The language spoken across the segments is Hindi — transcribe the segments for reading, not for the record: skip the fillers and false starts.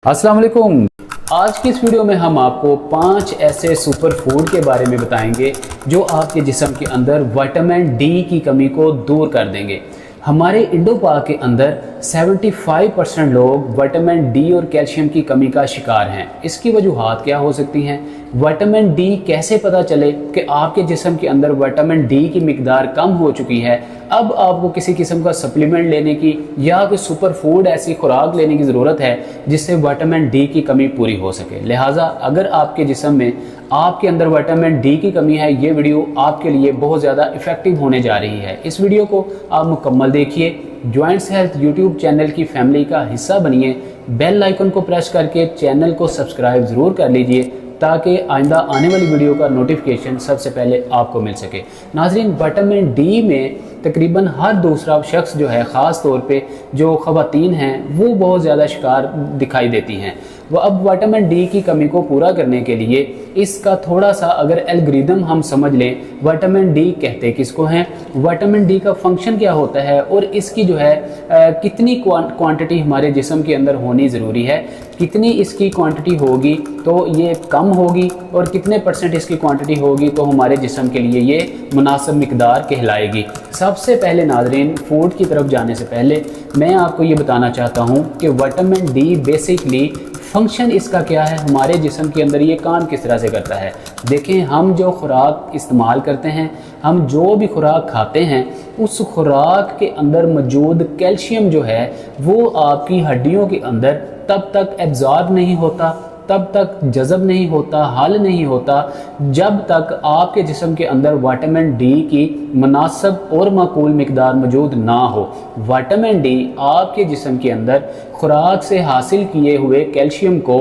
अस्सलाम वालेकुम। आज की इस वीडियो में हम आपको 5 ऐसे सुपर फूड के बारे में बताएंगे जो आपके जिस्म के अंदर विटामिन डी की कमी को दूर कर देंगे। हमारे इंडो पाक के अंदर 75% लोग विटामिन डी और कैल्शियम की कमी का शिकार हैं। इसकी वजूहात क्या हो सकती हैं? विटामिन डी कैसे पता चले कि आपके जिस्म के अंदर विटामिन डी की मिकदार कम हो चुकी है? अब आपको किसी किस्म का सप्लीमेंट लेने की या कोई सुपर फूड ऐसी खुराक लेने की ज़रूरत है जिससे विटामिन डी की कमी पूरी हो सके। लिहाजा अगर आपके जिस्म में आपके अंदर विटामिन डी की कमी है, ये वीडियो आपके लिए बहुत ज़्यादा इफ़ेक्टिव होने जा रही है। इस वीडियो को आप मुकम्मल देखिए, जॉइंट्स हेल्थ यूट्यूब चैनल की फैमिली का हिस्सा बनिए, बेल आइकन को प्रेस करके चैनल को सब्सक्राइब ज़रूर कर लीजिए ताकि आइंदा आने वाली वीडियो का नोटिफिकेशन सबसे पहले आपको मिल सके। नाज़रीन, विटामिन डी में तकरीबन हर दूसरा शख्स जो है, ख़ास तौर पे जो ख़वातीन हैं, वो बहुत ज़्यादा शिकार दिखाई देती हैं। वह अब विटामिन डी की कमी को पूरा करने के लिए इसका थोड़ा सा अगर एल्गोरिदम हम समझ लें, विटामिन डी कहते किसको हैं, विटामिन डी का फंक्शन क्या होता है और इसकी जो है कितनी क्वांटिटी हमारे जिस्म के अंदर होनी ज़रूरी है, कितनी इसकी क्वांटिटी होगी तो ये कम होगी और कितने % इसकी क्वांटिटी होगी तो हमारे जिस्म के लिए ये मुनासिब मिकदार कहलाएगी। सबसे पहले नाज़रीन, फूड की तरफ जाने से पहले मैं आपको ये बताना चाहता हूँ कि विटामिन डी बेसिकली फंक्शन इसका क्या है, हमारे जिस्म के अंदर ये काम किस तरह से करता है। देखें, हम जो खुराक इस्तेमाल करते हैं, हम जो भी खुराक खाते हैं, उस खुराक के अंदर मौजूद कैल्शियम जो है वो आपकी हड्डियों के अंदर तब तक एब्जॉर्ब नहीं होता, तब तक जज़ब नहीं होता, हल नहीं होता, जब तक आपके जिस्म के अंदर विटामिन डी की मुनासिब और माकूल मिकदार मौजूद ना हो। विटामिन डी आपके जिस्म के अंदर खुराक से हासिल किए हुए कैल्शियम को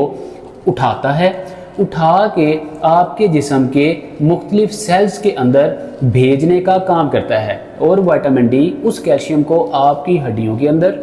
उठाता है, उठा के आपके जिस्म के मुख्तलिफ सेल्स के अंदर भेजने का काम करता है और विटामिन डी उस कैल्शियम को आपकी हड्डियों के अंदर,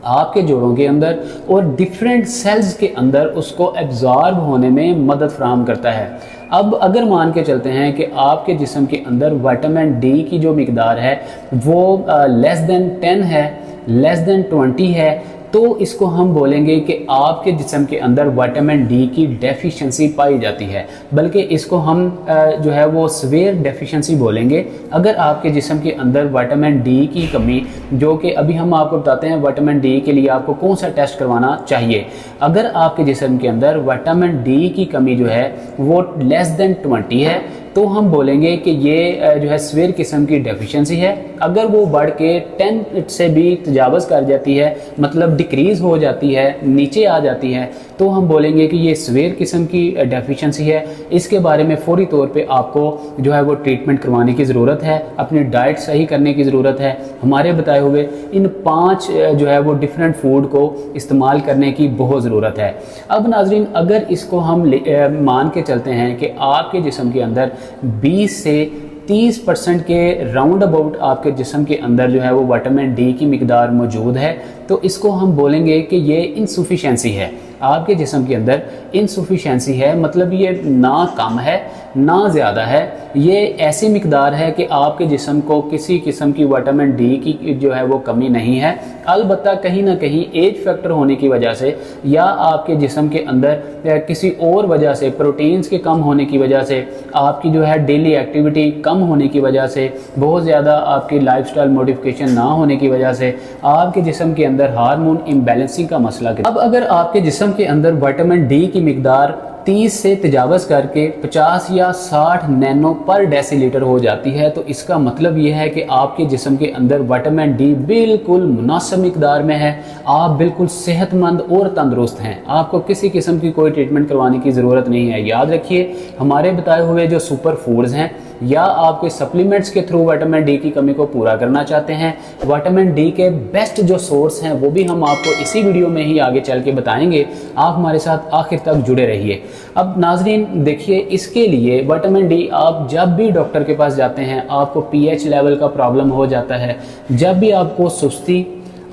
आपके जोड़ों के अंदर और डिफरेंट सेल्स के अंदर उसको एब्जॉर्ब होने में मदद फराहम करता है। अब अगर मान के चलते हैं कि आपके जिस्म के अंदर विटामिन डी की जो मिकदार है वो लेस दैन 10 है, लेस दैन 20 है, तो इसको हम बोलेंगे कि आपके जिस्म के अंदर विटामिन डी की डेफिशिएंसी पाई जाती है। बल्कि इसको हम जो है वो सीवियर डेफिशिएंसी बोलेंगे अगर आपके जिस्म के अंदर विटामिन डी की कमी, जो कि अभी हम आपको बताते हैं विटामिन डी के लिए आपको कौन सा टेस्ट करवाना चाहिए। अगर आपके जिस्म के अंदर विटामिन डी की कमी जो है वो लेस दैन 20 है तो हम बोलेंगे कि ये जो है सीवियर किस्म की डेफिशिएंसी है। अगर वो बढ़ के 10 से भी तजावज़ कर जाती है, मतलब डिक्रीज़ हो जाती है, नीचे आ जाती है, तो हम बोलेंगे कि ये सीवियर किस्म की डेफिशिएंसी है। इसके बारे में फ़ौरी तौर पे आपको जो है वो ट्रीटमेंट करवाने की ज़रूरत है, अपनी डाइट सही करने की ज़रूरत है। हमारे बताए हुए इन 5 जो है वो डिफरेंट फूड को इस्तेमाल करने की बहुत ज़रूरत है। अब नाज़रीन, अगर इसको हम मान के चलते हैं कि आपके जिस्म के अंदर 20 से 30% के राउंड अबाउट आपके जिस्म के अंदर जो है वो विटामिन डी की मिकदार मौजूद है, तो इसको हम बोलेंगे कि ये इनसफिशेंसी है। आपके जिस्म के अंदर इनसफिशेंसी है, मतलब ये ना कम है ना ज़्यादा है, ये ऐसी मिकदार है कि आपके जिस्म को किसी किस्म की विटामिन डी की जो है वो कमी नहीं है। अलबत्ता कहीं ना कहीं एज फैक्टर होने की वजह से या आपके जिस्म के अंदर किसी और वजह से, प्रोटीन्स के कम होने की वजह से, आपकी जो है डेली एक्टिविटी कम होने की वजह से, बहुत ज़्यादा आपकी लाइफस्टाइल मॉडिफिकेशन ना होने की वजह से आपके जिस्म के अंदर हार्मोन इम्बैलेंसिंग का मसला। अब अगर आपके जिस्म के अंदर विटामिन डी की मिकदार 30 से तजावज़ करके 50 या 60 नैनो पर डेसीलीटर हो जाती है, तो इसका मतलब ये है कि आपके जिस्म के अंदर विटामिन डी बिल्कुल मुनासिब मिकदार में है, आप बिल्कुल सेहतमंद और तंदुरुस्त हैं, आपको किसी किस्म की कोई ट्रीटमेंट करवाने की ज़रूरत नहीं है। याद रखिए, हमारे बताए हुए जो सुपर फूड्स हैं या आपके सप्लीमेंट्स के थ्रू विटामिन डी की कमी को पूरा करना चाहते हैं, विटामिन डी के बेस्ट जो सोर्स हैं वो भी हम आपको इसी वीडियो में ही आगे चल के बताएंगे। आप हमारे साथ आखिर तक जुड़े रहिए। अब नाजरीन देखिए, इसके लिए विटामिन डी आप जब भी डॉक्टर के पास जाते हैं, आपको पीएच लेवल का प्रॉब्लम हो जाता है, जब भी आपको सुस्ती,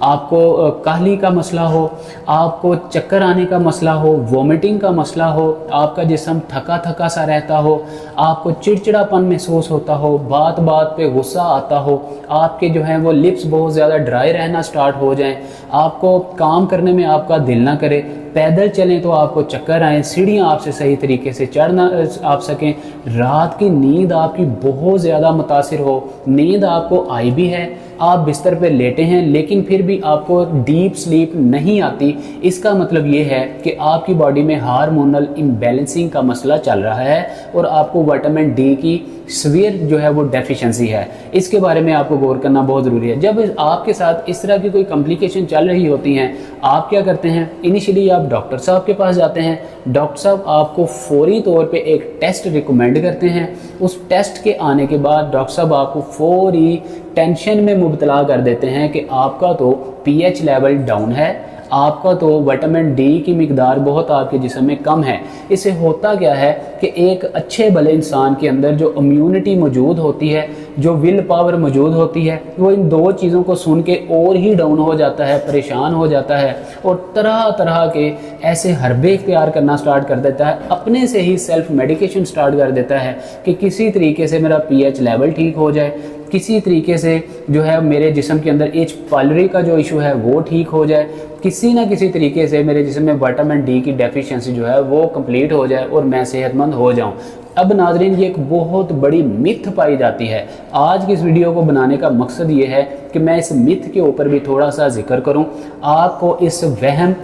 आपको काहली का मसला हो, आपको चक्कर आने का मसला हो, वोमिटिंग का मसला हो, आपका जिस्म थका थका सा रहता हो, आपको चिड़चिड़ापन महसूस होता हो, बात बात पे गुस्सा आता हो, आपके जो है वो लिप्स बहुत ज़्यादा ड्राई रहना स्टार्ट हो जाएं, आपको काम करने में आपका दिल ना करे, पैदल चलें तो आपको चक्कर आए, सीढ़ियाँ आपसे सही तरीके से चढ़ ना आप सकें, रात की नींद आपकी बहुत ज़्यादा मुतासिर हो, नींद आपको आई भी है, आप बिस्तर पे लेटे हैं लेकिन फिर भी आपको डीप स्लीप नहीं आती, इसका मतलब ये है कि आपकी बॉडी में हार्मोनल इम्बैलेंसिंग का मसला चल रहा है और आपको विटामिन डी की सीवियर जो है वो डेफिशिएंसी है। इसके बारे में आपको गौर करना बहुत ज़रूरी है। जब आपके साथ इस तरह की कोई कॉम्प्लिकेशन चल रही होती हैं, आप क्या करते हैं, इनिशियली आप डॉक्टर साहब के पास जाते हैं, डॉक्टर साहब आपको फौरी तौर पे एक टेस्ट रिकमेंड करते हैं। उस टेस्ट के आने के बाद डॉक्टर साहब आपको फौरी टेंशन में मुब्तला कर देते हैं कि आपका तो पीएच लेवल डाउन है, आपका तो विटामिन डी की मिकदार बहुत आपके जिस्म में कम है। इससे होता क्या है कि एक अच्छे भले इंसान के अंदर जो इम्यूनिटी मौजूद होती है, जो विल पावर मौजूद होती है, वो इन दो चीज़ों को सुन के और ही डाउन हो जाता है, परेशान हो जाता है और तरह तरह के ऐसे हरबे इख्तियार करना स्टार्ट कर देता है, अपने से ही सेल्फ मेडिकेशन स्टार्ट कर देता है कि किसी तरीके से मेरा पीएच लेवल ठीक हो जाए, किसी तरीके से जो है मेरे जिस्म के अंदर एच पाइलरी का जो इशू है वो ठीक हो जाए, किसी ना किसी तरीके से मेरे जिस्म में विटामिन डी की डेफिशिएंसी जो है वो कंप्लीट हो जाए और मैं सेहतमंद हो जाऊं। अब नाजरीन, ये एक बहुत बड़ी मिथ पाई जाती है। आज की इस वीडियो को बनाने का मकसद ये है कि मैं इस मिथ के ऊपर भी थोड़ा सा जिक्र करूं, आपको इस वहम,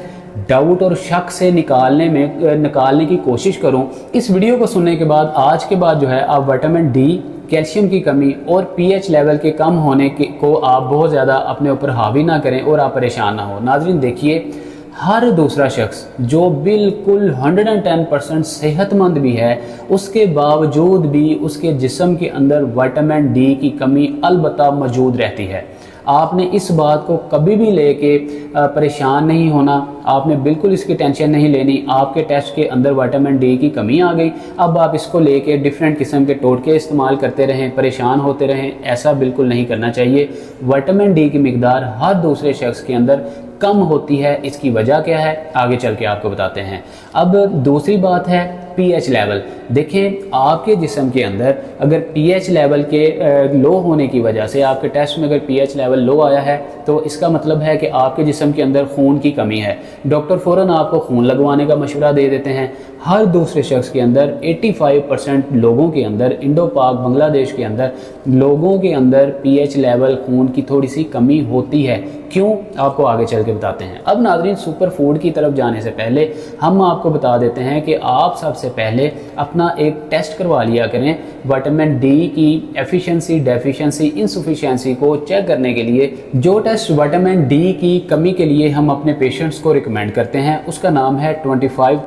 डाउट और शक से निकालने की कोशिश करूं। इस वीडियो को सुनने के बाद आज के बाद जो है आप विटामिन डी, कैल्शियम की कमी और पीएच लेवल के कम होने को आप बहुत ज़्यादा अपने ऊपर हावी ना करें और आप परेशान ना हो। नाज़रीन देखिए, हर दूसरा शख्स जो बिल्कुल 110% सेहतमंद भी है, उसके बावजूद भी उसके जिस्म के अंदर विटामिन डी की कमी अलबत्ता मौजूद रहती है। आपने इस बात को कभी भी लेके परेशान नहीं होना, आपने बिल्कुल इसकी टेंशन नहीं लेनी। आपके टेस्ट के अंदर विटामिन डी की कमी आ गई, अब आप इसको लेके डिफरेंट किस्म के टोटके इस्तेमाल करते रहें, परेशान होते रहें, ऐसा बिल्कुल नहीं करना चाहिए। विटामिन डी की मिकदार हर दूसरे शख्स के अंदर कम होती है। इसकी वजह क्या है, आगे चल के आपको बताते हैं। अब दूसरी बात है पीएच लेवल। देखें, आपके जिस्म के अंदर अगर पीएच लेवल के लो होने की वजह से आपके टेस्ट में अगर पीएच लेवल लो आया है तो इसका मतलब है कि आपके जिस्म के अंदर खून की कमी है। डॉक्टर फ़ौरन आपको खून लगवाने का मशवरा दे देते हैं। हर दूसरे शख्स के अंदर 85% लोगों के अंदर, इंडो पाक बांग्लादेश के अंदर लोगों के अंदर पीएच लेवल खून की थोड़ी सी कमी होती है। क्यों, आपको आगे चल के बताते हैं। अब नाज़रीन, सुपर फूड की तरफ जाने से पहले हम आपको बता देते हैं कि आप सबसे पहले अपना एक टेस्ट करवा लिया करें विटामिन डी की एफिशिएंसी, डेफिशिएंसी, इनसफिशिएंसी को चेक करने के लिए। जो टेस्ट विटामिन डी की कमी के लिए हम अपने पेशेंट्स को रिकमेंड करते हैं उसका नाम है 25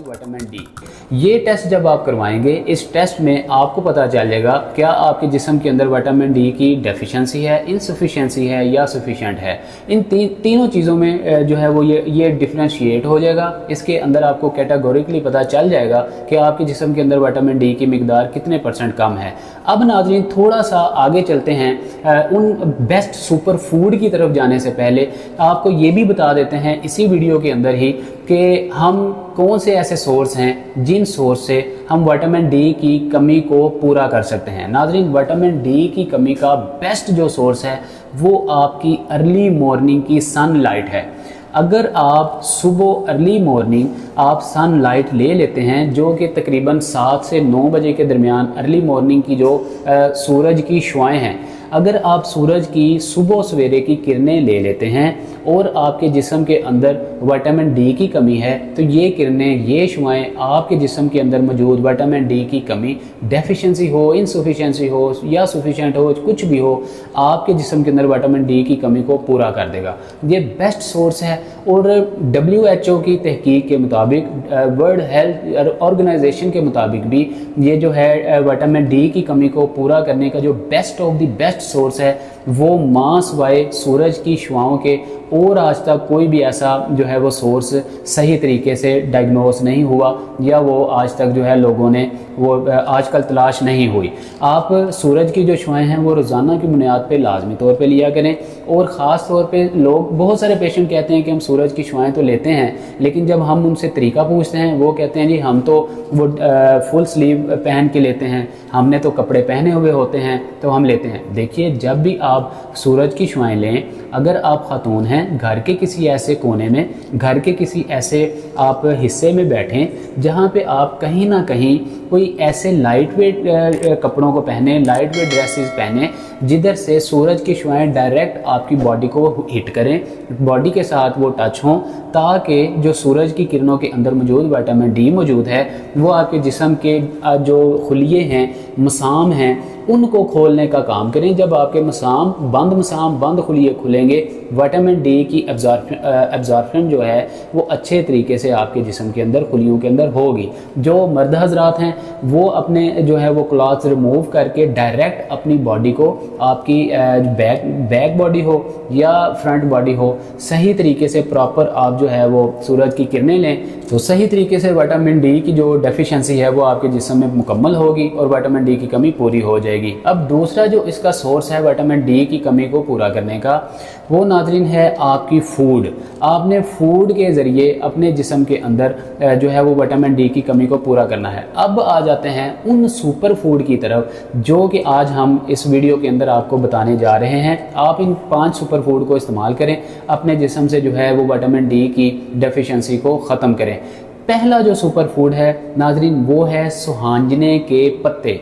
विटामिन डी। ये टेस्ट जब आप करवाएंगे, इस टेस्ट में आपको पता चल जाएगा क्या आपके जिस्म के अंदर विटामिन डी की डेफिशिएंसी है, इनसफिशिएंसी है या सफिशिएंट है। इन तीनों चीज़ों में जो है वो ये डिफ्रेंशिएट हो जाएगा। इसके अंदर आपको कैटेगोरिकली पता चल जाएगा कि आपके जिस्म के अंदर विटामिन डी की मिकदार कितने % कम है। अब नाज़रीन, थोड़ा सा आगे चलते हैं। उन बेस्ट सुपर फूड की तरफ जाने से पहले आपको ये भी बता देते हैं इसी वीडियो के अंदर ही कि हम कौन से ऐसे सोर्स हैं जिन सोर्स से हम विटामिन डी की कमी को पूरा कर सकते हैं। नाज़रीन, विटामिन डी की कमी का बेस्ट जो सोर्स है वो आपकी अर्ली मॉर्निंग की सनलाइट है। अगर आप सुबह अर्ली मॉर्निंग आप सनलाइट ले लेते हैं, जो कि तकरीबन 7 से 9 बजे के दरमियान अर्ली मॉर्निंग की जो सूरज की शुआएं हैं, अगर आप सूरज की सुबह सवेरे की किरणें ले लेते हैं और आपके जिस्म के अंदर विटामिन डी की कमी है तो ये किरणें, ये शुआएं आपके जिस्म के अंदर मौजूद विटामिन डी की कमी, डेफिशिएंसी हो, इनसफिशिएंसी हो या सफिशिएंट हो, कुछ भी हो, आपके जिस्म के अंदर विटामिन डी की कमी को पूरा कर देगा। ये बेस्ट सोर्स है और WHO की तहकीक के मुताबिक, वर्ल्ड हेल्थ ऑर्गेनाइजेशन के मुताबिक भी ये जो है विटामिन डी की कमी को पूरा करने का जो best of the best source है वो मास वाए सूरज की शुआओं के, और आज तक कोई भी ऐसा जो है वो सोर्स सही तरीके से डायग्नोस नहीं हुआ या वो आज तक जो है लोगों ने वो आजकल तलाश नहीं हुई। आप सूरज की जो शुआएं हैं वो रोज़ाना की बुनियाद पे लाजमी तौर पे लिया करें। और ख़ास तौर पे लोग, बहुत सारे पेशेंट कहते हैं कि हम सूरज की शुआएं तो लेते हैं, लेकिन जब हम उनसे तरीका पूछते हैं वो कहते हैं जी हम तो वो फुल स्लीव पहन के लेते हैं, हमने तो कपड़े पहने हुए होते हैं तो हम लेते हैं। देखिए, जब भी आप सूरज की शुआएं लें, अगर आप खातून हैं घर के किसी ऐसे कोने में, घर के किसी ऐसे आप हिस्से में बैठें जहाँ पे आप कहीं ना कहीं कोई ऐसे लाइट वेट कपड़ों को पहने, लाइट वेट ड्रेसेस पहने जिधर से सूरज की शुआएं डायरेक्ट आपकी बॉडी को हिट करें, बॉडी के साथ वो टच हों, ताकि जो सूरज की किरणों के अंदर मौजूद विटामिन डी मौजूद है वो आपके जिस्म के जो खुलिये हैं, मसाम हैं, उनको खोलने का काम करें। जब आपके मसाम बंद खुलिये खुलेंगे, विटामिन डी की एब्जॉर्प्शन जो है वो अच्छे तरीके से आपके जिस्म के अंदर, खुलियों के अंदर होगी। जो मर्द हजरात हैं वो अपने जो है वो क्लॉथ्स रिमूव करके डायरेक्ट अपनी बॉडी को, आपकी बैक बॉडी हो या फ्रंट बॉडी हो, सही तरीके से प्रॉपर आप जो है वो सूरज की किरणें लें तो सही तरीके से विटामिन डी की जो डेफिशिएंसी है वो आपके जिस्म में मुकम्मल होगी और विटामिन डी की कमी पूरी हो जाएगी। अब दूसरा जो इसका सोर्स है विटामिन डी की कमी को पूरा करने का, वो नाज़रीन है आपकी फूड। आपने फूड के ज़रिए अपने जिस्म के अंदर जो है वो विटामिन डी की कमी को पूरा करना है। अब आ जाते हैं उन सुपर फूड की तरफ जो कि आज हम इस वीडियो के अंदर आपको बताने जा रहे हैं। आप इन 5 सुपर फूड को इस्तेमाल करें, अपने जिस्म से जो है वो विटामिन डी की डेफिशिएंसी को ख़त्म करें। पहला जो सुपर फूड है नाज़रीन वो है सुहांजने के पत्ते।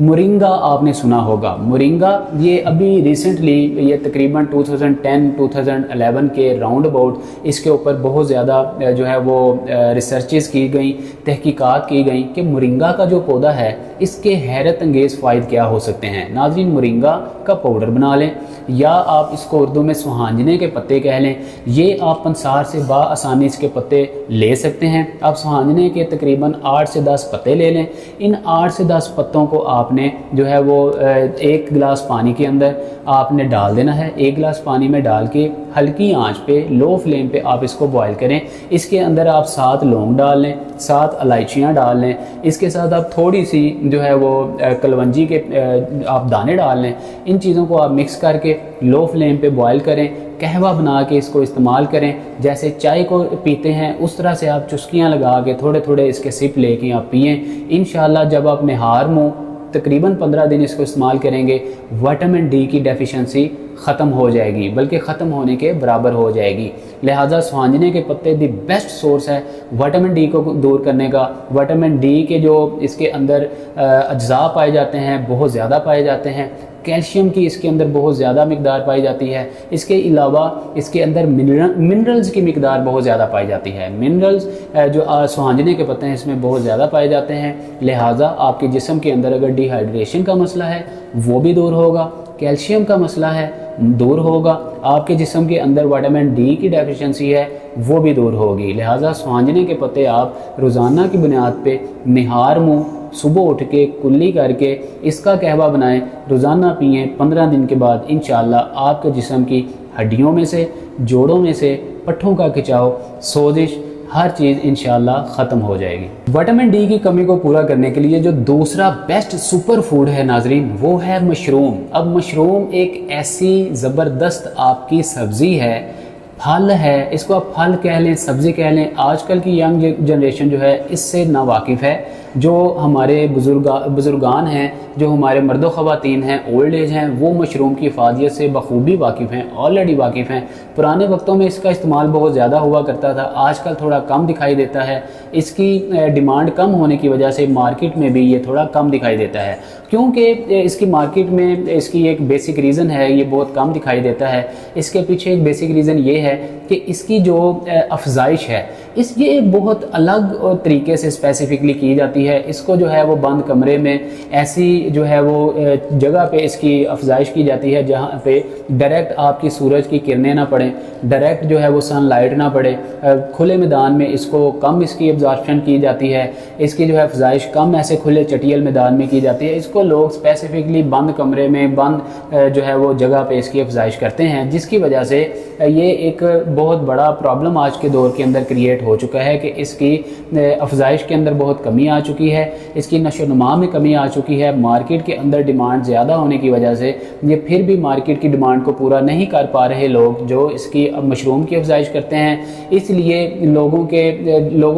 मोरिंगा आपने सुना होगा। मोरिंगा ये अभी रिसेंटली, ये तकरीबन 2010-2011 के राउंड अबाउट इसके ऊपर बहुत ज़्यादा जो है वो रिसर्चेस की गई, तहकीकात की गई कि मोरिंगा का जो पौधा है इसके हैरत अंगेज़ फ़ायदे क्या हो सकते हैं। नाज़रीन मोरिंगा का पाउडर बना लें या आप इसको उर्दू में सुहांजने के पत्ते कह लें। ये आप पंसार से आसानी इसके पत्ते ले सकते हैं। आप सुहांजने के तकरीबन 8 से 10 पत्ते ले लें। इन 8 से 10 पत्तों को आपने जो है वो 1 गिलास पानी के अंदर आपने डाल देना है। 1 गिलास पानी में डाल के हल्की आंच पे, लो फ्लेम पे आप इसको बॉईल करें। इसके अंदर आप 7 लौंग डाल लें, 7 इलायचियाँ डाल लें। इसके साथ आप थोड़ी सी जो है वो कलवंजी के आप दाने डाल लें। इन चीज़ों को आप मिक्स करके लो फ्लेम पे बॉईल करें। कहवा बना के इसको इस्तेमाल करें। जैसे चाय को पीते हैं उस तरह से आप चुस्कियाँ लगा के थोड़े थोड़े इसके सिप लेके आप पिएँ। इंशाल्लाह जब आप निहार मुँह तकरीबन 15 दिन इसको इस्तेमाल करेंगे, विटामिन डी की डेफिशिएंसी ख़त्म हो जाएगी, बल्कि ख़त्म होने के बराबर हो जाएगी। लिहाजा सुहांजने के पत्ते दी बेस्ट सोर्स है विटामिन डी को दूर करने का। विटामिन डी के जो इसके अंदर अज्जा पाए जाते हैं बहुत ज़्यादा पाए जाते हैं। कैल्शियम की इसके अंदर बहुत ज़्यादा मिकदार पाई जाती है। इसके अलावा इसके अंदर मिनरल्स की मिकदार बहुत ज़्यादा पाई जाती है। मिनरल्स जो सुहांजने के पत्ते हैं इसमें बहुत ज़्यादा पाए जाते हैं। लिहाजा आपके जिस्म के अंदर अगर डिहाइड्रेशन का मसला है वो भी दूर होगा, कैल्शियम का मसला है दूर होगा, आपके जिस्म के अंदर विटामिन डी की डेफिशिएंसी है वो भी दूर होगी। लिहाजा सुहांजने के पत्ते आप रोज़ाना की बुनियाद पे निहार मुँह सुबह उठ के कुल्ली करके इसका कहवा बनाएं, रोज़ाना पिएँ। 15 दिन के बाद इंशाल्लाह आपके जिस्म की हड्डियों में से, जोड़ों में से, पट्ठों का खिंचाव, सोजिश, हर चीज़ इंशाल्लाह ख़त्म हो जाएगी। विटामिन डी की कमी को पूरा करने के लिए जो दूसरा बेस्ट सुपर फूड है नाजरीन वो है मशरूम। अब मशरूम एक ऐसी ज़बरदस्त आपकी सब्ज़ी है, फल है, इसको आप फल कह लें, सब्ज़ी कह लें। आजकल की यंग जनरेशन जो है इससे नावाकिफ़ है। जो हमारे बुजुर्गान हैं, जो हमारे मर्दो ख़वातीन हैं, ओल्ड एज हैं, वो मशरूम की इफ़ादियत से बखूबी वाकिफ़ हैं, ऑलरेडी वाकिफ़ हैं। पुराने वक्तों में इसका इस्तेमाल बहुत ज़्यादा हुआ करता था, आजकल थोड़ा कम दिखाई देता है। इसकी डिमांड कम होने की वजह से मार्केट में भी ये थोड़ा कम दिखाई देता है। क्योंकि इसकी मार्केट में इसकी एक बेसिक रीज़न है, ये बहुत कम दिखाई देता है। इसके पीछे एक बेसिक रीज़न ये है कि इसकी जो अफजाइश है ये एक बहुत अलग तरीके से स्पेसिफिकली की जाती है। इसको जो है वो बंद कमरे में ऐसी जो है वो जगह पे इसकी अफजाइश की जाती है जहाँ पे डायरेक्ट आपकी सूरज की किरणें ना पड़े, डायरेक्ट जो है वो सनलाइट ना पड़े। खुले मैदान में इसको कम इसकी एब्जॉर्प्शन की जाती है, इसकी जो है अफजाइश कम ऐसे खुले चटियल मैदान में की जाती है। इसको लोग स्पेसिफिकली बंद कमरे में, बंद जो है वो जगह पे इसकी अफजाइश करते हैं, जिसकी वजह से ये एक बहुत बड़ा प्रॉब्लम आज के दौर के अंदर क्रिएट डेमोन्स्ट्रेट हो चुका है कि इसकी अफजाइश के अंदर बहुत कमी आ चुकी है, इसकी नशोनुमा में कमी आ चुकी है। मार्केट के अंदर डिमांड ज़्यादा होने की वजह से ये फिर भी मार्केट की डिमांड को पूरा नहीं कर पा रहे लोग जो इसकी मशरूम की अफजाइश करते हैं, इसलिए लोगों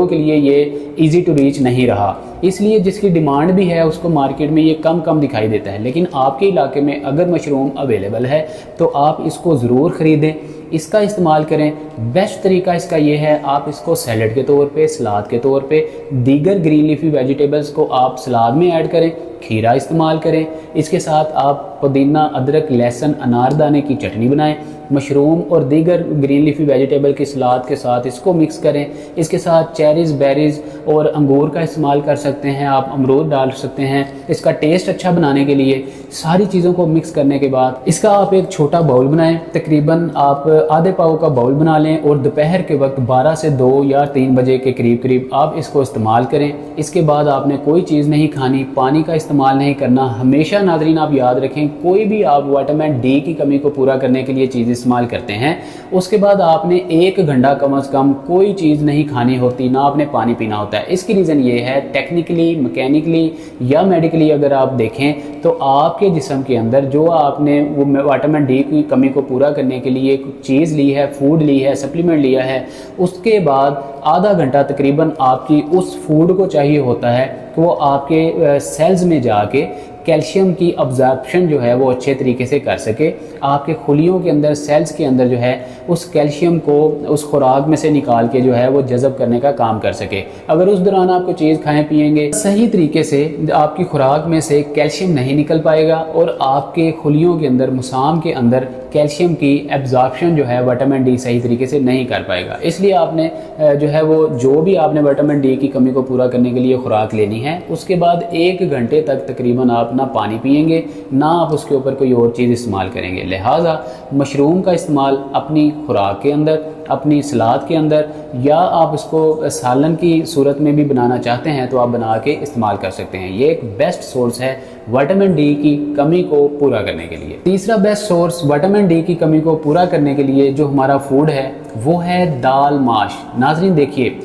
के लिए ये ईज़ी टू रीच नहीं रहा। इसलिए जिसकी डिमांड भी है उसको मार्केट में ये कम दिखाई देता है। लेकिन आपके इलाके में अगर मशरूम अवेलेबल है तो आप इसको ज़रूर ख़रीदें, इसका इस्तेमाल करें। बेस्ट तरीका इसका ये है, आप इसको सैलड के तौर पे, सलाद के तौर पे, दीगर ग्रीन लीफी वेजिटेबल्स को आप सलाद में ऐड करें, खीरा इस्तेमाल करें, इसके साथ आप पुदीना, अदरक, लहसुन, अनारदाने की चटनी बनाएं, मशरूम और दीगर ग्रीन लीफी वेजिटेबल की सलाद के साथ इसको मिक्स करें। इसके साथ चेरीज़, बेरीज़ और अंगूर का इस्तेमाल कर सकते हैं, आप अमरूद डाल सकते हैं। इसका टेस्ट अच्छा बनाने के लिए सारी चीज़ों को मिक्स करने के बाद इसका आप एक छोटा बाउल बनाएं, तकरीबन आप आधे पाव का बाउल बना लें और दोपहर के वक्त 12 से 2 या 3 बजे के करीब आप इसको इस्तेमाल करें। इसके बाद आपने कोई चीज़ नहीं खानी, पानी का इस्तेमाल नहीं करना। हमेशा नाज़रीन आप याद रखें, कोई भी आप विटामिन डी की कमी को पूरा करने के लिए चीज़ इस्तेमाल करते हैं, उसके बाद आपने 1 घंटा कम अज़ कम कोई चीज़ नहीं खानी होती, ना आपने पानी पीना होता है। इसकी रीज़न ये है, टेक्निकली, मैकेनिकली या मेडिकली अगर आप देखें तो आपके जिस्म के अंदर जो आपने वो विटामिन डी की कमी को पूरा करने के लिए चीज़ ली है, फूड ली है, सप्लीमेंट लिया है, उसके बाद आधा घंटा तकरीबन आपकी उस फूड को चाहिए होता है कि वो आपके सेल्स में जाके कैल्शियम की अब्जॉर्प्शन जो है वो अच्छे तरीके से कर सके, आपके खुलियों के अंदर, सेल्स के अंदर जो है उस कैल्शियम को उस खुराक में से निकाल के जो है वो जज़ब करने का काम कर सके। अगर उस दौरान आप कोई चीज़ खाएं पिएंगे सही तरीके से, आपकी खुराक में से कैल्शियम नहीं निकल पाएगा और आपके खुलियों के अंदर, मुसाम के अंदर कैल्शियम की एब्जॉर्प्शन जो है विटामिन डी सही तरीके से नहीं कर पाएगा। इसलिए आपने जो है वो जो भी आपने विटामिन डी की कमी को पूरा करने के लिए खुराक लेनी है, उसके बाद 1 घंटे तक तकरीबन आप ना पानी पिएंगे, ना आप उसके ऊपर कोई और चीज़ इस्तेमाल करेंगे। लिहाजा मशरूम का इस्तेमाल अपनी खुराक के अंदर, अपनी सलाद के अंदर, या आप इसको सालन की सूरत में भी बनाना चाहते हैं तो आप बना के इस्तेमाल कर सकते हैं। ये एक बेस्ट सोर्स है विटामिन डी की कमी को पूरा करने के लिए। तीसरा बेस्ट सोर्स विटामिन डी की कमी को पूरा करने के लिए जो हमारा फूड है वो है दाल माश। नाज़रीन देखिए,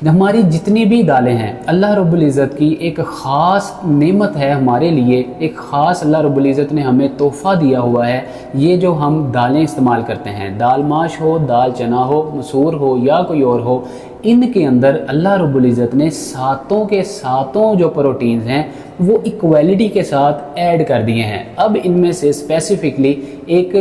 हमारी जितनी भी दालें हैं अल्लाह रब्बुल इज़्ज़त की एक ख़ास नेमत है हमारे लिए, एक ख़ास अल्लाह रब्बुल इज़्ज़त ने हमें तोहफ़ा दिया हुआ है। ये जो हम दालें इस्तेमाल करते हैं, दाल माश हो, दाल चना हो, मसूर हो या कोई और हो, इनके अंदर अल्लाह रब्बुल इज़्ज़त ने सातों के सातों जो प्रोटीन्स हैं वो इक्वलिटी के साथ ऐड कर दिए हैं। अब इनमें से स्पेसिफिकली एक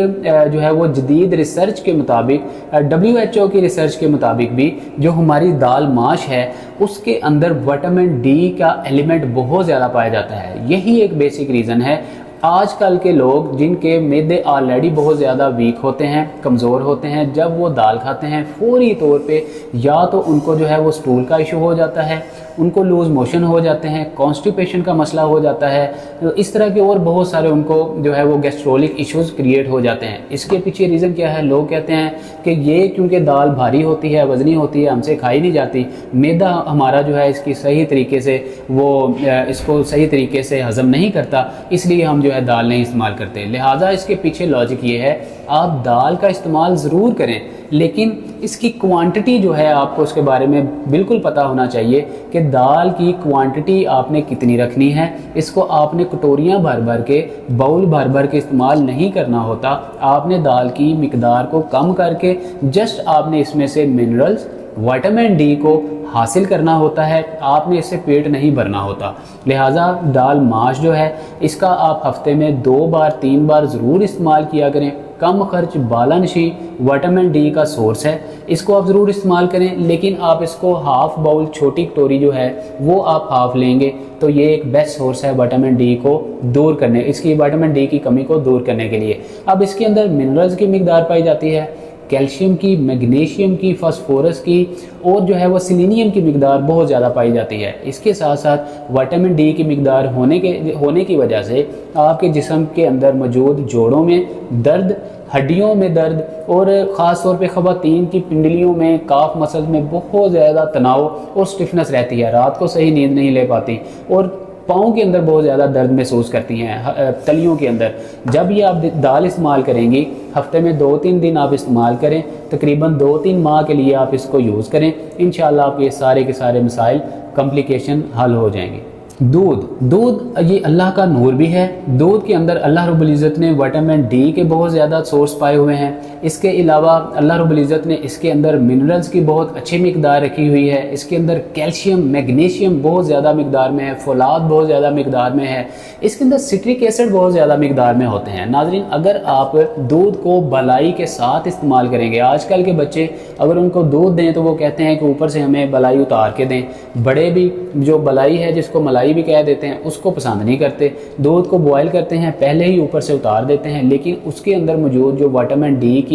जो है वो जदीद रिसर्च के मुताबिक, WHO की रिसर्च के मुताबिक भी जो हमारी दाल माश है उसके अंदर विटामिन डी का एलिमेंट बहुत ज़्यादा पाया जाता है। यही एक बेसिक रीज़न है आजकल के लोग जिनके मैदे ऑलरेडी बहुत ज़्यादा वीक होते हैं, कमज़ोर होते हैं, जब वो दाल खाते हैं फौरी तौर पे या तो उनको जो है वो स्टूल का इशू हो जाता है, उनको लूज़ मोशन हो जाते हैं, कॉन्स्टिपेशन का मसला हो जाता है, तो इस तरह के और बहुत सारे उनको जो है वो गैस्ट्रोलिक इश्यूज़ क्रिएट हो जाते हैं। इसके पीछे रीज़न क्या है? लोग कहते हैं कि ये क्योंकि दाल भारी होती है, वज़नी होती है, हमसे खाई नहीं जाती, मैदा हमारा जो है इसकी सही तरीके से वो इसको सही तरीके से हज़म नहीं करता, इसलिए हम जो है दाल नहीं इस्तेमाल करते। लिहाजा इसके पीछे लॉजिक ये है, आप दाल का इस्तेमाल ज़रूर करें, लेकिन इसकी क्वांटिटी जो है आपको उसके बारे में बिल्कुल पता होना चाहिए कि दाल की क्वांटिटी आपने कितनी रखनी है। इसको आपने कटोरियाँ भर भर के, बाउल भर भर के इस्तेमाल नहीं करना होता। आपने दाल की मिकदार को कम करके जस्ट आपने इसमें से मिनरल्स, विटामिन डी को हासिल करना होता है, आपने इससे पेट नहीं भरना होता। लिहाजा दाल माश जो है इसका आप हफ्ते में 2 बार 3 बार ज़रूर इस्तेमाल किया करें। कम खर्च बालानशी विटामिन डी का सोर्स है, इसको आप ज़रूर इस्तेमाल करें, लेकिन आप इसको हाफ़ बाउल, छोटी कटोरी जो है वो आप हाफ़ लेंगे तो ये एक बेस्ट सोर्स है विटामिन डी को दूर करने, इसकी विटामिन डी की कमी को दूर करने के लिए। अब इसके अंदर मिनरल्स की मिकदार पाई जाती है, कैल्शियम की, मैग्नीशियम की, फास्फोरस की और जो है वो सेलेनियम की मिकदार बहुत ज़्यादा पाई जाती है। इसके साथ साथ विटामिन डी की मिकदार होने की वजह से आपके जिस्म के अंदर मौजूद जोड़ों में दर्द, हड्डियों में दर्द और ख़ास तौर पे ख़वातीन की पिंडलियों में, काफ मसल्स में बहुत ज़्यादा तनाव और स्टिफनेस रहती है, रात को सही नींद नहीं ले पाती और पाँव के अंदर बहुत ज़्यादा दर्द महसूस करती हैं, तलियों के अंदर, जब ये आप दाल इस्तेमाल करेंगी, हफ्ते में 2-3 दिन आप इस्तेमाल करें, तकरीबन 2-3 माह के लिए आप इसको यूज़ करें, इंशाल्लाह आपके सारे के सारे मसाइल कॉम्प्लिकेशन हल हो जाएंगे। दूध ये अल्लाह का नूर भी है। दूध के अंदर अल्लाह रब्बुल इज़्ज़त ने विटामिन डी के बहुत ज़्यादा सोर्स पाए हुए हैं। इसके अलावा अल्लाह रब्बुल इज़्ज़त ने इसके अंदर मिनरल्स की बहुत अच्छी मिकदार रखी हुई है। इसके अंदर कैल्शियम, मैग्नीशियम बहुत ज़्यादा मिकदार में है, फौलाद बहुत ज़्यादा मिकदार में है। इसके अंदर सिट्रिक एसिड बहुत ज़्यादा मिकदार में होते हैं। नाज़रीन, अगर आप दूध को बलाई के साथ इस्तेमाल करेंगे, आजकल के बच्चे अगर उनको दूध दें तो वो कहते हैं कि ऊपर से हमें बलाई उतार के दें। बड़े भी जो बलाई है, जिसको मलाई भी कह देते हैं, उसको पसंद नहीं करते। दूध को बॉयल करते हैं, पहले ही ऊपर से उतार देते हैं, लेकिन उसके अंदर मौजूद जो विटामिन डी की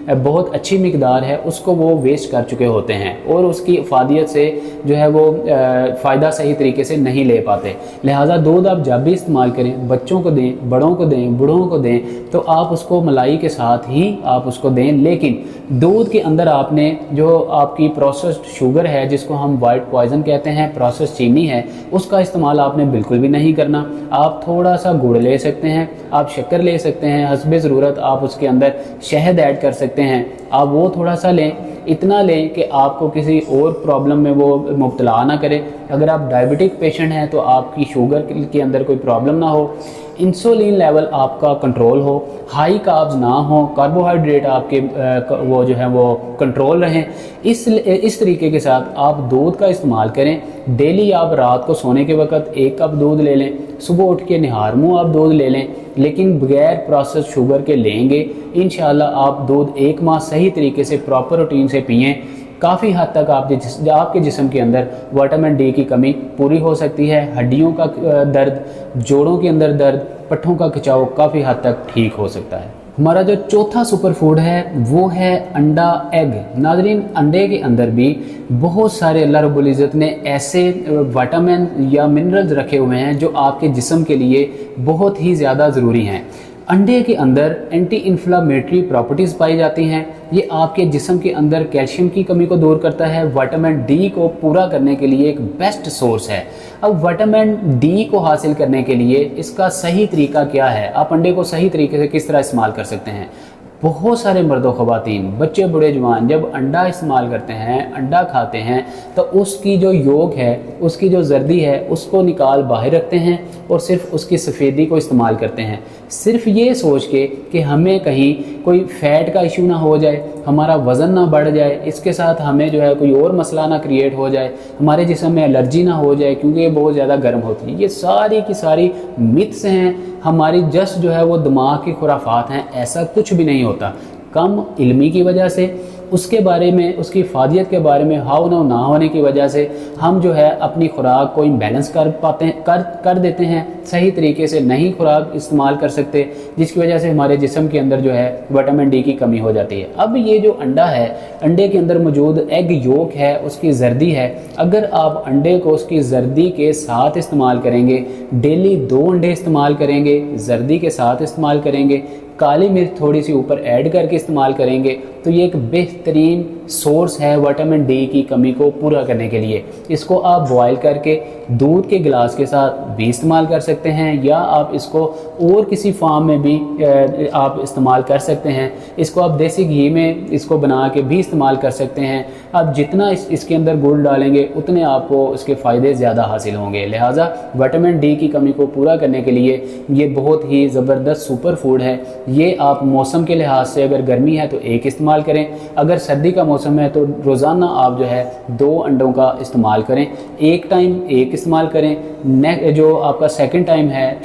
बहुत अच्छी मिकदार है उसको वो वेस्ट कर चुके होते हैं और उसकी इफादियत से जो है वो फ़ायदा सही तरीके से नहीं ले पाते। लिहाजा दूध आप जब भी इस्तेमाल करें, बच्चों को दें, बड़ों को दें, बूढ़ों को दें, तो आप उसको मलाई के साथ ही आप उसको दें। लेकिन दूध के अंदर आपने जो आपकी प्रोसेस्ड शुगर है, जिसको हम वाइट पॉइजन कहते हैं, प्रोसेस चीनी है, उसका इस्तेमाल आपने बिल्कुल भी नहीं करना। आप थोड़ा सा गुड़ ले सकते हैं, आप शक्कर ले सकते हैं, हस्बे ज़रूरत आप उसके अंदर शहद ऐड कर सकते हैं, आप वो थोड़ा सा लें। इतना लें कि आपको किसी और प्रॉब्लम में वो मुब्तला ना करे। अगर आप डायबिटिक पेशेंट हैं तो आपकी शुगर के अंदर कोई प्रॉब्लम ना हो, इंसुलिन लेवल आपका कंट्रोल हो, हाई कार्ब्स ना हो, कार्बोहाइड्रेट आपके वो जो है वो कंट्रोल रहें। इस तरीके के साथ आप दूध का इस्तेमाल करें। डेली आप रात को सोने के वक्त 1 कप दूध ले लें, सुबह उठ के निहार मुँह आप दूध ले लें, लेकिन बगैर प्रोसेस शुगर के लेंगे। इंशाल्लाह आप दूध 1 माह सही तरीके से प्रॉपर रूटीन से पिएँ, काफ़ी हद तक आपके जिस्म के अंदर विटामिन डी की कमी पूरी हो सकती है। हड्डियों का दर्द, जोड़ों के अंदर दर्द, पट्ठों का खिंचाव काफ़ी हद तक ठीक हो सकता है। हमारा जो चौथा सुपर फूड है वो है अंडा, एग। नाजरीन, अंडे के अंदर भी बहुत सारे अल्लाह रब्बुल इज़्ज़त ने ऐसे विटामिन या मिनरल्स रखे हुए हैं जो आपके जिस्म के लिए बहुत ही ज़्यादा ज़रूरी हैं। अंडे के अंदर एंटी इन्फ्लामेटरी प्रॉपर्टीज़ पाई जाती हैं। ये आपके जिस्म के अंदर कैल्शियम की कमी को दूर करता है, विटामिन डी को पूरा करने के लिए एक बेस्ट सोर्स है। अब विटामिन डी को हासिल करने के लिए इसका सही तरीका क्या है, आप अंडे को सही तरीके से किस तरह इस्तेमाल कर सकते हैं। बहुत सारे मर्द ख़वातीन, बच्चे, बूढ़े, जवान जब अंडा इस्तेमाल करते हैं, अंडा खाते हैं, तो उसकी जो योग है, उसकी जो जर्दी है, उसको निकाल बाहर रखते हैं और सिर्फ उसकी सफ़ेदी को इस्तेमाल करते हैं, सिर्फ ये सोच के कि हमें कहीं कोई फ़ैट का इशू ना हो जाए, हमारा वज़न ना बढ़ जाए, इसके साथ हमें जो है कोई और मसला ना क्रिएट हो जाए, हमारे जिस्म में एलर्जी ना हो जाए क्योंकि ये बहुत ज़्यादा गर्म होती है। ये सारी की सारी मिथ्स हैं, हमारी जस्ट जो है वो दिमाग की खुराफात हैं। ऐसा कुछ भी नहीं होता। कम इल्मी की वजह से, उसके बारे में, उसकी फ़ादियत के बारे में हाव ना होने की वजह से हम जो है अपनी खुराक को इम्बैलेंस कर देते हैं, सही तरीके से नहीं खुराक इस्तेमाल कर सकते, जिसकी वजह से हमारे जिस्म के अंदर जो है विटामिन डी की कमी हो जाती है। अब ये जो अंडा है, अंडे के अंदर मौजूद एग योक है, उसकी जर्दी है, अगर आप अंडे को उसकी जर्दी के साथ इस्तेमाल करेंगे, डेली 2 अंडे इस्तेमाल करेंगे, जर्दी के साथ इस्तेमाल करेंगे, काली मिर्च थोड़ी सी ऊपर ऐड करके इस्तेमाल करेंगे, तो ये एक बेहतरीन सोर्स है विटामिन डी की कमी को पूरा करने के लिए। इसको आप बॉयल करके दूध के गिलास के साथ भी इस्तेमाल कर सकते हैं, या आप इसको और किसी फार्म में भी आप इस्तेमाल कर सकते हैं। इसको आप देसी घी में इसको बना के भी इस्तेमाल कर सकते हैं। आप जितना इसके अंदर गुड़ डालेंगे उतने आपको इसके फ़ायदे ज़्यादा हासिल होंगे। लिहाजा विटामिन डी की कमी को पूरा करने के लिए ये बहुत ही ज़बरदस्त सुपर फूड है। ये आप मौसम के लिहाज से, अगर गर्मी है तो 1 इस्तेमाल करें, अगर सर्दी का मौसम है तो रोज़ाना आप जो है 2 अंडों का इस्तेमाल करें। एक टाइम 1 इस्तेमाल करें, जो आपका सेकंड टाइम है,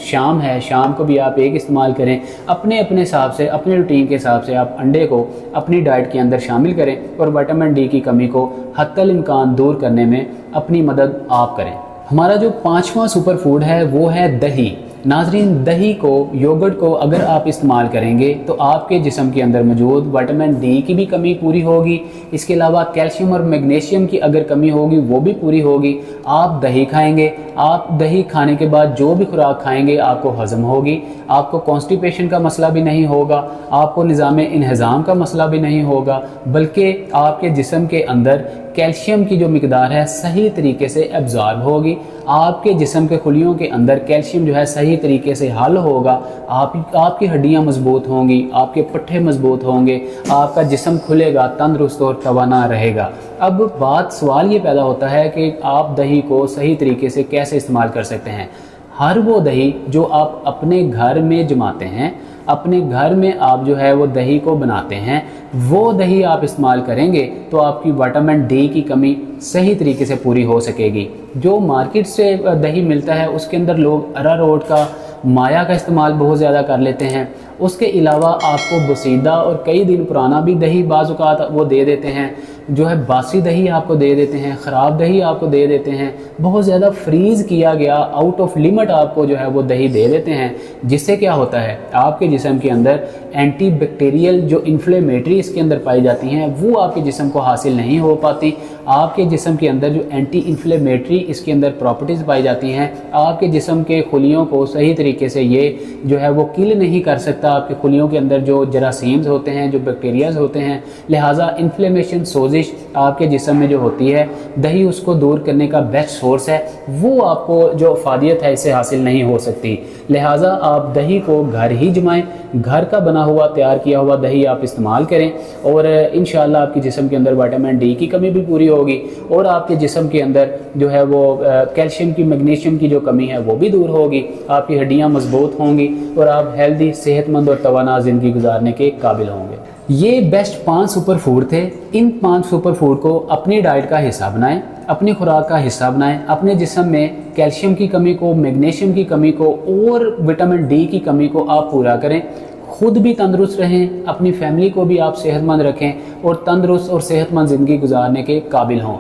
शाम को भी आप 1 इस्तेमाल करें। अपने हिसाब से, अपने रूटीन के हिसाब से आप अंडे को अपनी डाइट के अंदर शामिल करें और विटामिन डी की कमी को हत्तल इम्कान दूर करने में अपनी मदद आप करें। हमारा जो 5वां सुपर फूड है वो है दही। नाजरीन, दही को, योगर्ट को अगर आप इस्तेमाल करेंगे तो आपके जिस्म के अंदर मौजूद विटामिन डी की भी कमी पूरी होगी। इसके अलावा कैल्शियम और मैग्नीशियम की अगर कमी होगी वो भी पूरी होगी। आप दही खाएंगे, आप दही खाने के बाद जो भी खुराक खाएंगे आपको हज़म होगी, आपको कॉन्स्टिपेशन का मसला भी नहीं होगा, आपको निज़ाम इंहज़ाम का मसला भी नहीं होगा, बल्कि आपके जिस्म के अंदर कैल्शियम की जो मिकदार है सही तरीके से एब्जॉर्ब होगी, आपके जिस्म के खुलियों के अंदर कैल्शियम जो है सही तरीके से हल होगा, आपकी हड्डियां मजबूत होंगी, आपके पट्टे मजबूत होंगे, आपका जिस्म खुलेगा, तंदुरुस्त और तवाना रहेगा। अब सवाल ये पैदा होता है कि आप दही को सही तरीके से कैसे इस्तेमाल कर सकते हैं। हर वो दही जो आप अपने घर में जमाते हैं, अपने घर में आप जो है वो दही को बनाते हैं, वो दही आप इस्तेमाल करेंगे तो आपकी विटामिन डी की कमी सही तरीके से पूरी हो सकेगी। जो मार्केट से दही मिलता है उसके अंदर लोग अरारोट का, माया का इस्तेमाल बहुत ज़्यादा कर लेते हैं। उसके अलावा आपको बसीदा और कई दिन पुराना भी दही बाज़ औक़ात वो दे देते हैं, जो है बासी दही आपको दे देते हैं, ख़राब दही आपको दे देते हैं, बहुत ज़्यादा फ्रीज़ किया गया आउट ऑफ लिमिट आपको जो है वो दही दे देते हैं। जिससे क्या होता है, आपके जिस्म के अंदर एंटी बैक्टीरियल जो इन्फ्लेमेटरी इसके अंदर पाई जाती हैं वो आपके जिस्म को हासिल नहीं हो पाती। आपके जिस्म के अंदर जो एंटी इन्फ्लेमेटरी इसके अंदर प्रॉपर्टीज़ पाई जाती हैं, आपके जिस्म के खुलियों को सही तरीके से ये जो है वो किल नहीं कर सकता। आपके खुलियों के अंदर जो जरासीम्स होते हैं, जो बैक्टीरियाज होते हैं, लिहाजा इन्फ्लेमेशन, सोजिश आपके जिस्म में जो होती है, दही उसको दूर करने का बेस्ट सोर्स है। वो आपको जो अफादियत है इससे हासिल नहीं हो सकती। लिहाजा आप दही को घर ही जमाएं, घर का बना हुआ तैयार किया हुआ दही आप इस्तेमाल करें और इंशाअल्लाह आपके जिस्म के अंदर विटामिन डी की कमी भी पूरी होगी और आपके जिस्म के अंदर जो है वो कैल्शियम की, मैग्नीशियम की जो कमी है वो भी दूर होगी। आपकी हड्डियां मजबूत होंगी और आप हेल्दी, सेहतमंद और तवाना ज़िंदगी गुजारने के काबिल होंगे। ये बेस्ट 5 सुपर फूड थे। इन 5 सुपर फूड को अपनी डाइट का हिस्सा बनाएं, अपनी खुराक का हिस्सा बनाएं। अपने जिस्म में कैल्शियम की कमी को, मैग्नीशियम की कमी को और विटामिन डी की कमी को आप पूरा करें। खुद भी तंदुरुस्त रहें, अपनी फैमिली को भी आप सेहतमंद रखें और तंदुरुस्त और सेहतमंद ज़िंदगी गुजारने के काबिल हों।